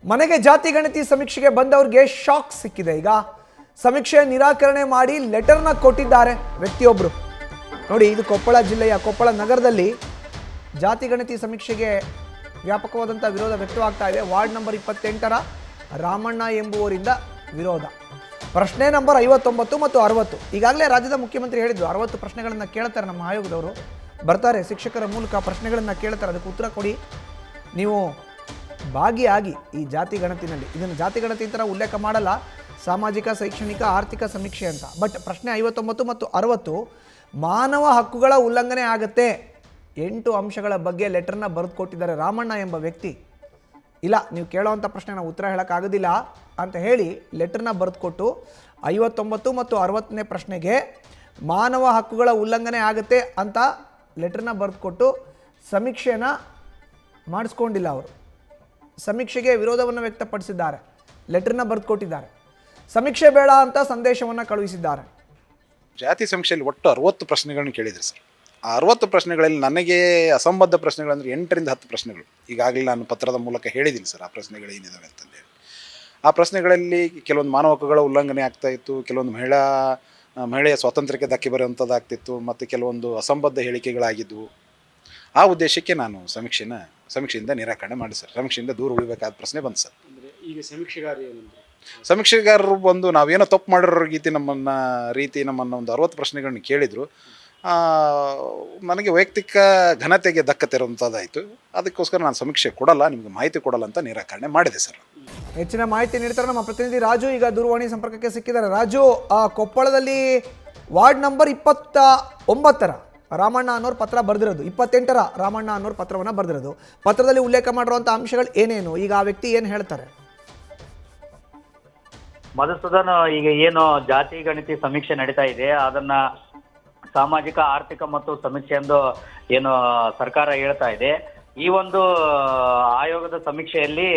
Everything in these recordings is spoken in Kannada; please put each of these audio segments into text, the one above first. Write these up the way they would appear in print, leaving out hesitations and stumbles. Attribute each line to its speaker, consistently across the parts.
Speaker 1: ಮನೆಗೆ ಜಾತಿ ಗಣತಿ ಸಮೀಕ್ಷೆಗೆ ಬಂದವರಿಗೆ ಶಾಕ್ ಸಿಕ್ಕಿದೆ. ಈಗ ಸಮೀಕ್ಷೆ ನಿರಾಕರಣೆ ಮಾಡಿ ಲೆಟರ್ನ ಕೊಟ್ಟಿದ್ದಾರೆ ವ್ಯಕ್ತಿಯೊಬ್ಬರು. ನೋಡಿ, ಇದು ಕೊಪ್ಪಳ ಜಿಲ್ಲೆಯ ಕೊಪ್ಪಳ ನಗರದಲ್ಲಿ ಜಾತಿ ಗಣತಿ ಸಮೀಕ್ಷೆಗೆ ವ್ಯಾಪಕವಾದಂಥ ವಿರೋಧ ವ್ಯಕ್ತವಾಗ್ತಾ ಇದೆ. ವಾರ್ಡ್ ನಂಬರ್ 28ರ ರಾಮಣ್ಣ ಎಂಬುವರಿಂದ ವಿರೋಧ. ಪ್ರಶ್ನೆ ನಂಬರ್ 59 ಮತ್ತು 60. ಈಗಾಗಲೇ ರಾಜ್ಯದ ಮುಖ್ಯಮಂತ್ರಿ ಹೇಳಿದ್ರು 60 ಪ್ರಶ್ನೆಗಳನ್ನು ಕೇಳ್ತಾರೆ, ನಮ್ಮ ಆಯೋಗದವರು ಬರ್ತಾರೆ, ಶಿಕ್ಷಕರ ಮೂಲಕ ಪ್ರಶ್ನೆಗಳನ್ನು ಕೇಳ್ತಾರೆ, ಅದಕ್ಕೆ ಉತ್ತರ ಕೊಡಿ, ನೀವು ಭಾಗಿಯಾಗಿ ಈ ಜಾತಿ ಗಣತಿನಲ್ಲಿ. ಇದನ್ನು ಜಾತಿ ಗಣತಿ ಅಂತ ಉಲ್ಲೇಖ ಮಾಡಲ್ಲ, ಸಾಮಾಜಿಕ, ಶೈಕ್ಷಣಿಕ, ಆರ್ಥಿಕ ಸಮೀಕ್ಷೆ ಅಂತ. ಬಟ್ ಪ್ರಶ್ನೆ 59 ಮತ್ತು 60 ಮಾನವ ಹಕ್ಕುಗಳ ಉಲ್ಲಂಘನೆ ಆಗುತ್ತೆ. 8 ಅಂಶಗಳ ಬಗ್ಗೆ ಲೆಟರ್ನ ಬರೆದು ಕೊಟ್ಟಿದ್ದಾರೆ ರಾಮಣ್ಣ ಎಂಬ ವ್ಯಕ್ತಿ. ಇಲ್ಲ, ನೀವು ಕೇಳೋವಂಥ ಪ್ರಶ್ನೆ ನಾವು ಉತ್ತರ ಹೇಳೋಕ್ಕಾಗೋದಿಲ್ಲ ಅಂತ ಹೇಳಿ ಲೆಟರ್ನ ಬರೆದುಕೊಟ್ಟು 59 ಮತ್ತು 60ನೇ ಪ್ರಶ್ನೆಗೆ ಮಾನವ ಹಕ್ಕುಗಳ ಉಲ್ಲಂಘನೆ ಆಗುತ್ತೆ ಅಂತ ಲೆಟರ್ನ ಬರೆದುಕೊಟ್ಟು ಸಮೀಕ್ಷೆನ ಮಾಡಿಸ್ಕೊಂಡಿಲ್ಲ. ಅವರು ಸಮೀಕ್ಷೆಗೆ ವಿರೋಧವನ್ನು ವ್ಯಕ್ತಪಡಿಸಿದ್ದಾರೆ, ಲೆಟರ್ನ ಬರೆದುಕೊಟ್ಟಿದ್ದಾರೆ, ಸಮೀಕ್ಷೆ ಬೇಡ ಅಂತ ಸಂದೇಶವನ್ನು ಕಳುಹಿಸಿದ್ದಾರೆ.
Speaker 2: ಜಾತಿ ಸಮೀಕ್ಷೆಯಲ್ಲಿ ಒಟ್ಟು 60 ಪ್ರಶ್ನೆಗಳನ್ನು ಕೇಳಿದ್ರು ಸರ್. ಆ 60 ಪ್ರಶ್ನೆಗಳಲ್ಲಿ ನನಗೆ ಅಸಂಬದ್ಧ ಪ್ರಶ್ನೆಗಳಂದರೆ 8ರಿಂದ 10 ಪ್ರಶ್ನೆಗಳು ಈಗಾಗಲೇ ನಾನು ಪತ್ರದ ಮೂಲಕ ಹೇಳಿದ್ದೀನಿ ಸರ್. ಆ ಪ್ರಶ್ನೆಗಳು ಏನಿದಾವೆ ಅಂತಂದೇಳಿ, ಆ ಪ್ರಶ್ನೆಗಳಲ್ಲಿ ಕೆಲವೊಂದು ಮಾನವ ಹಕ್ಕುಗಳ ಉಲ್ಲಂಘನೆ ಆಗ್ತಾಯಿತ್ತು, ಕೆಲವೊಂದು ಮಹಿಳೆಯ ಸ್ವಾತಂತ್ರ್ಯಕ್ಕೆ ಧಕ್ಕೆ ಬರುವಂಥದ್ದಾಗ್ತಿತ್ತು, ಮತ್ತು ಕೆಲವೊಂದು ಅಸಂಬದ್ಧ ಹೇಳಿಕೆಗಳಾಗಿದ್ದವು. ಆ ಉದ್ದೇಶಕ್ಕೆ ನಾನು ಸಮೀಕ್ಷೆಯಿಂದ ನಿರಾಕರಣೆ ಮಾಡಿ ಸರ್. ಸಮೀಕ್ಷೆಯಿಂದ ದೂರ ಉಳಿಬೇಕಾದ ಪ್ರಶ್ನೆ ಬಂತು ಸರ್.
Speaker 3: ಈಗ
Speaker 2: ಸಮೀಕ್ಷೆಗಾರರು ಬಂದು ನಾವೇನೋ ತಪ್ಪು ಮಾಡಿರೋ ನಮ್ಮನ್ನು ಒಂದು 60 ಪ್ರಶ್ನೆಗಳನ್ನ ಕೇಳಿದರು. ನನಗೆ ವೈಯಕ್ತಿಕ ಘನತೆಗೆ ಧಕ್ಕತಿರುವಂಥದ್ದಾಯಿತು. ಅದಕ್ಕೋಸ್ಕರ ನಾನು ಸಮೀಕ್ಷೆ ಕೊಡಲ್ಲ, ನಿಮಗೆ ಮಾಹಿತಿ ಕೊಡಲ್ಲ ಅಂತ ನಿರಾಕರಣೆ ಮಾಡಿದೆ ಸರ್.
Speaker 1: ಹೆಚ್ಚಿನ ಮಾಹಿತಿ ನೀಡ್ತಾರೆ ನಮ್ಮ ಪ್ರತಿನಿಧಿ ರಾಜು. ಈಗ ದೂರವಾಣಿ ಸಂಪರ್ಕಕ್ಕೆ ಸಿಕ್ಕಿದ್ದಾರೆ. ರಾಜು, ಕೊಪ್ಪಳದಲ್ಲಿ ವಾರ್ಡ್ ನಂಬರ್ 29ರ ರಾಮಣ್ಣ ಅನ್ನೋರು ಪತ್ರ ಬರೆದಿರೋದು, 28ರ ರಾಮಣ್ಣ ಅನ್ನೋರು ಪತ್ರವನ್ನು ಬರೆದಿರೋದು. ಪತ್ರದಲ್ಲಿ ಉಲ್ಲೇಖ ಮಾಡಿರುವಂಥ ಅಂಶಗಳು ಏನೇನು? ಈಗ ಆ ವ್ಯಕ್ತಿ ಏನು ಹೇಳ್ತಾರೆ?
Speaker 4: ಮಧುಸೂದನ್, ಈಗ ಏನು ಜಾತಿ ಗಣತಿ ಸಮೀಕ್ಷೆ ನಡೀತಾ ಇದೆ ಅದನ್ನ ಸಾಮಾಜಿಕ, ಆರ್ಥಿಕ ಮತ್ತು ಸಮೀಕ್ಷೆ ಎಂದು ಏನು ಸರ್ಕಾರ ಹೇಳ್ತಾ ಇದೆ. ಈ ಒಂದು ಆಯೋಗದ ಸಮೀಕ್ಷೆಯಲ್ಲಿ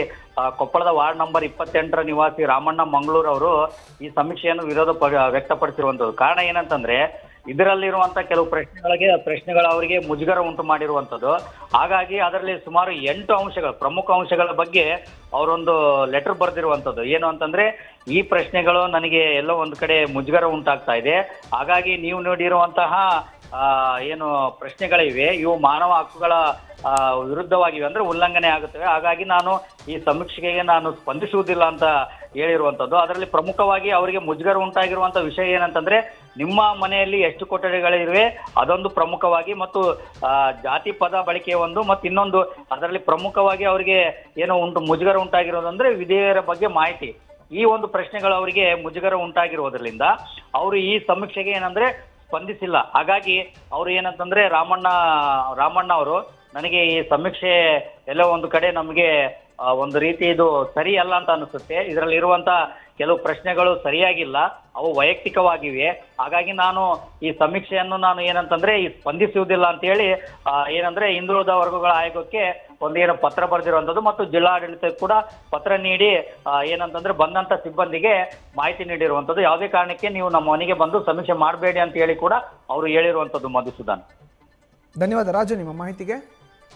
Speaker 4: ಕೊಪ್ಪಳದ ವಾರ್ಡ್ ನಂಬರ್ 28ರ ನಿವಾಸಿ ರಾಮಣ್ಣ ಮಂಗಳೂರು ಅವರು ಈ ಸಮೀಕ್ಷೆಯನ್ನು ವಿರೋಧ ವ್ಯಕ್ತಪಡಿಸಿರುವಂಥದ್ದು. ಕಾರಣ ಏನಂತಂದ್ರೆ, ಇದರಲ್ಲಿರುವಂಥ ಕೆಲವು ಪ್ರಶ್ನೆಗಳು ಅವರಿಗೆ ಮುಜುಗರ ಉಂಟು ಮಾಡಿರುವಂಥದ್ದು. ಹಾಗಾಗಿ ಅದರಲ್ಲಿ ಸುಮಾರು 8 ಅಂಶಗಳು, ಪ್ರಮುಖ ಅಂಶಗಳ ಬಗ್ಗೆ ಅವರೊಂದು ಲೆಟರ್ ಬರೆದಿರುವಂಥದ್ದು. ಏನು ಅಂತಂದ್ರೆ, ಈ ಪ್ರಶ್ನೆಗಳು ನನಗೆ ಎಲ್ಲೋ ಒಂದು ಕಡೆ ಮುಜುಗರ ಉಂಟಾಗ್ತಾ ಇದೆ, ಹಾಗಾಗಿ ನೀವು ನೀಡಿರುವಂತಹ ಏನು ಪ್ರಶ್ನೆಗಳಿವೆ ಇವು ಮಾನವ ಹಕ್ಕುಗಳ ವಿರುದ್ಧವಾಗಿವೆ, ಅಂದ್ರೆ ಉಲ್ಲಂಘನೆ ಆಗುತ್ತವೆ. ಹಾಗಾಗಿ ನಾನು ಈ ಸಮೀಕ್ಷೆಗೆ ನಾನು ಸ್ಪಂದಿಸುವುದಿಲ್ಲ ಅಂತ ಹೇಳಿರುವಂಥದ್ದು. ಅದರಲ್ಲಿ ಪ್ರಮುಖವಾಗಿ ಅವರಿಗೆ ಮುಜುಗರ ಉಂಟಾಗಿರುವಂಥ ವಿಷಯ ಏನಂತಂದ್ರೆ, ನಿಮ್ಮ ಮನೆಯಲ್ಲಿ ಎಷ್ಟು ಕೊಠಡಿಗಳಿವೆ ಅದೊಂದು ಪ್ರಮುಖವಾಗಿ, ಮತ್ತು ಜಾತಿ ಪದ ಬಳಕೆ ಒಂದು, ಮತ್ತು ಇನ್ನೊಂದು ಅದರಲ್ಲಿ ಪ್ರಮುಖವಾಗಿ ಅವರಿಗೆ ಏನೋ ಮುಜುಗರ ಉಂಟಾಗಿರೋದಂದ್ರೆ ವಿಧೇಯರ ಬಗ್ಗೆ ಮಾಹಿತಿ. ಈ ಒಂದು ಪ್ರಶ್ನೆಗಳು ಅವರಿಗೆ ಮುಜುಗರ ಉಂಟಾಗಿರೋದ್ರಿಂದ ಅವರು ಈ ಸಮೀಕ್ಷೆಗೆ ಏನಂದ್ರೆ ಸ್ಪಂದಿಸಿಲ್ಲ. ಹಾಗಾಗಿ ಅವರು ಏನಂತಂದ್ರೆ ರಾಮಣ್ಣ ಅವರು ನನಗೆ ಈ ಸಮೀಕ್ಷೆ ಎಲ್ಲೋ ಒಂದು ಕಡೆ ನಮಗೆ ಒಂದು ರೀತಿ ಇದು ಸರಿ ಅಲ್ಲ ಅಂತ ಅನಿಸುತ್ತೆ, ಇದರಲ್ಲಿ ಇರುವಂತ ಕೆಲವು ಪ್ರಶ್ನೆಗಳು ಸರಿಯಾಗಿಲ್ಲ, ಅವು ವೈಯಕ್ತಿಕವಾಗಿವೆ, ಹಾಗಾಗಿ ನಾನು ಈ ಸಮೀಕ್ಷೆಯನ್ನು ನಾನು ಏನಂತಂದ್ರೆ ಸ್ಪಂದಿಸುವುದಿಲ್ಲ ಅಂತ ಹೇಳಿ ಏನಂದ್ರೆ ಹಿಂದುಳಿದ ವರ್ಗಗಳ ಆಯೋಗಕ್ಕೆ ಒಂದೇನು ಪತ್ರ ಬರೆದಿರುವಂಥದ್ದು, ಮತ್ತು ಜಿಲ್ಲಾಡಳಿತ ಕೂಡ ಪತ್ರ ನೀಡಿ ಏನಂತಂದ್ರೆ ಬಂದಂತ ಸಿಬ್ಬಂದಿಗೆ ಮಾಹಿತಿ ನೀಡಿರುವಂಥದ್ದು. ಯಾವುದೇ ಕಾರಣಕ್ಕೆ ನೀವು ನಮ್ಮ ಮನೆಗೆ ಬಂದು ಸಮೀಕ್ಷೆ ಮಾಡಬೇಡಿ ಅಂತ ಹೇಳಿ ಕೂಡ ಅವರು ಹೇಳಿರುವಂಥದ್ದು. ಮಧುಸೂದನ್,
Speaker 1: ಧನ್ಯವಾದ ರಾಜು ನಿಮ್ಮ ಮಾಹಿತಿಗೆ.